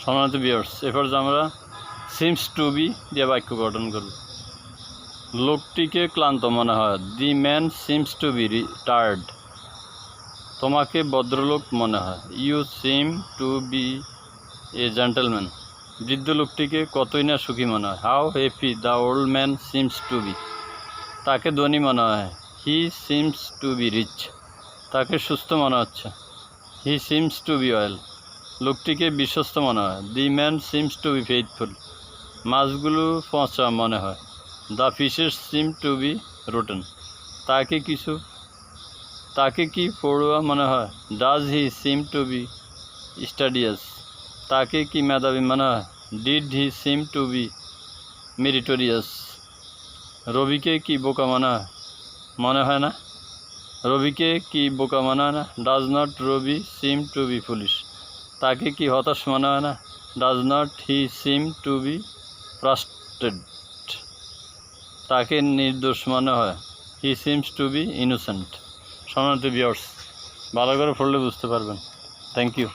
সম্মানিত ভিউয়ার্স, এরপর আমরা সিমস টু বি দিয়ে বাক্য গঠন করব। লোকটিকে ক্লান্ত মনে হয়। The man seems to be tired. তোমাকে ভদ্রলোক মনে হয়। You seem to be a gentleman. বৃদ্ধ লোকটিকে কতই না সুখী মনে হয়। How happy the old man seems to be. তাকে ধনী মনে হয়। He seems to be rich. তাকে সুস্থ মনে হচ্ছে। He seems to be well. লোকটিকে বিশ্বস্ত মনে হয়। The man seems to be faithful. মাছগুলো পচা মনে হয়। The fishes SIM to be rotten. তাকে কি পড়ুয়া মনে হয়। Does he seem to be studious. তাকে কি মেধাবী মনে হয়। Did he seem to be meritorious. রবিকে কি বোকা মনে হয় না। রবিকে কি বোকা মনে হয় না। Does not Ravi seem to be foolish. তাকে কি হতাশ মনে হয় না। Does not he seem to be frustrated. তাকে নির্দোষ মনে হয়। He seems to be innocent. সম্মানিত ভিউয়ার্স, ভালো করে পড়লে বুঝতে পারবেন। Thank you.